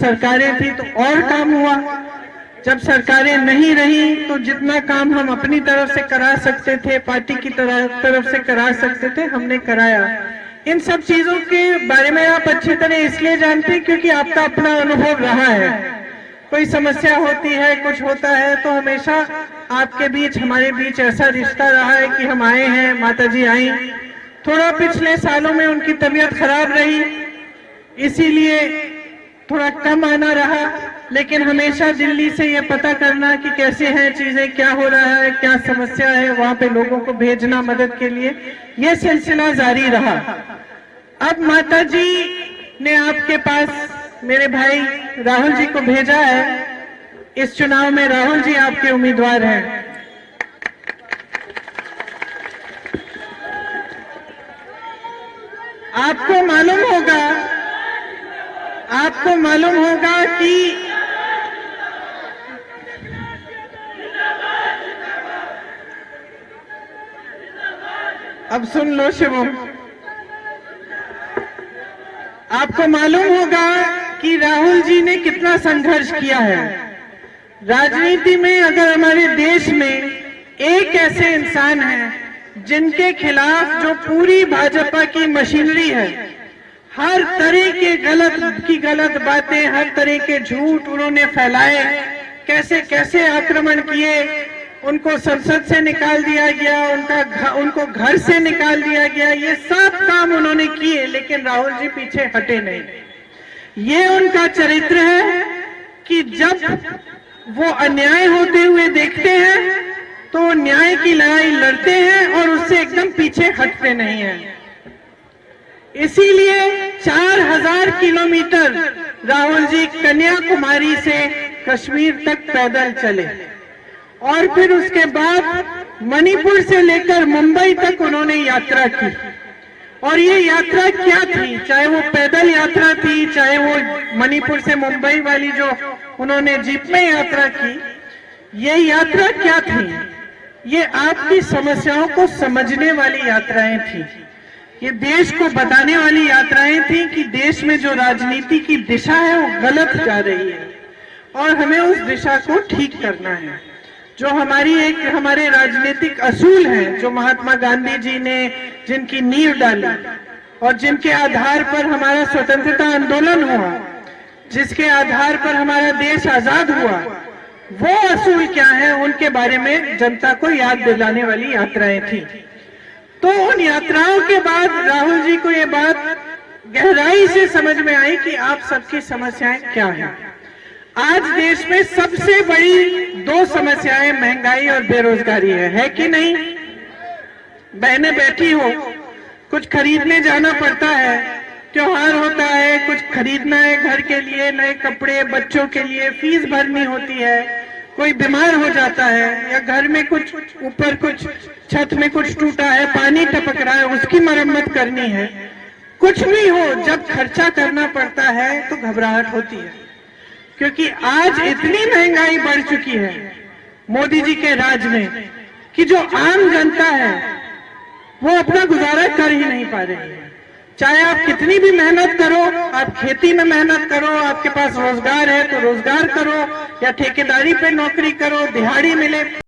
सरकारें थी तो और काम हुआ, जब सरकारें नहीं रही तो जितना काम हम अपनी तरफ से करा सकते थे, पार्टी की तरफ से करा सकते थे, हमने कराया। इन सब चीजों के बारे में आप अच्छी तरह इसलिए जानते हैं क्योंकि आपका अपना अनुभव रहा है। कोई समस्या होती है, कुछ होता है तो हमेशा आपके बीच, हमारे बीच ऐसा रिश्ता रहा है कि हम आए हैं, माताजी आई। थोड़ा पिछले सालों में उनकी तबीयत खराब रही, इसीलिए थोड़ा कम आना रहा, लेकिन हमेशा दिल्ली से ये पता करना कि कैसे हैं चीजें, क्या हो रहा है, क्या समस्या है, वहां पे लोगों को भेजना मदद के लिए, ये सिलसिला जारी रहा। अब माता जी ने आपके पास मेरे भाई राहुल जी को भेजा है। इस चुनाव में राहुल जी आपके उम्मीदवार हैं। आपको मालूम होगा कि अब सुन लो शिवम, आपको मालूम होगा कि राहुल जी ने कितना संघर्ष किया है राजनीति में। अगर हमारे देश में एक ऐसे इंसान हैं जिनके खिलाफ जो पूरी भाजपा की मशीनरी है, हर तरह के गलत बातें, हर तरह के झूठ उन्होंने फैलाए, कैसे कैसे आक्रमण किए, उनको संसद से निकाल दिया गया, उनको घर से निकाल दिया गया, ये सब काम उन्होंने किए, लेकिन राहुल जी पीछे हटे नहीं। ये उनका चरित्र है कि जब वो अन्याय होते हुए देखते हैं तो न्याय की लड़ाई लड़ते हैं और उससे एकदम पीछे हटते नहीं हैं। इसीलिए 4000 किलोमीटर राहुल जी कन्याकुमारी से कश्मीर तक पैदल चले और फिर उसके बाद मणिपुर से लेकर मुंबई तक उन्होंने यात्रा की। और ये यात्रा क्या थी, चाहे वो पैदल यात्रा थी, चाहे वो मणिपुर से मुंबई वाली जो उन्होंने जीप में यात्रा की, ये यात्रा क्या थी? ये आपकी समस्याओं को समझने वाली यात्राएं थी। ये देश को बताने वाली यात्राएं थी कि देश में जो राजनीति की दिशा है वो गलत जा रही है और हमें उस दिशा को ठीक करना है। जो हमारे राजनीतिक असूल हैं, जो महात्मा गांधी जी ने जिनकी नींव डाली और जिनके आधार पर हमारा स्वतंत्रता आंदोलन हुआ, जिसके आधार पर हमारा देश आजाद हुआ, वो असूल क्या है, उनके बारे में जनता को याद दिलाने वाली यात्राएं थी। तो उन यात्राओं के बाद राहुल जी को ये बात गहराई से समझ में आई कि आप सबकी समस्याएं क्या हैं। आज देश में सबसे बड़ी दो समस्याएं महंगाई और बेरोजगारी है कि नहीं? बहनें बैठी हो, कुछ खरीदने जाना पड़ता है, त्योहार होता है, कुछ खरीदना है घर के लिए, नए कपड़े, बच्चों के लिए फीस भरनी होती है, कोई बीमार हो जाता है, या घर में कुछ ऊपर कुछ छत में कुछ टूटा है, पानी टपक रहा है, उसकी मरम्मत करनी है। कुछ भी हो, जब खर्चा करना पड़ता है तो घबराहट होती है, क्योंकि आज इतनी महंगाई बढ़ चुकी है मोदी जी के राज में कि जो आम जनता है वो अपना गुजारा कर ही नहीं पा रही है। चाहे आप कितनी भी मेहनत करो, आप खेती में मेहनत करो, आपके पास रोजगार है तो रोजगार करो, या ठेकेदारी पे नौकरी करो, दिहाड़ी मिले,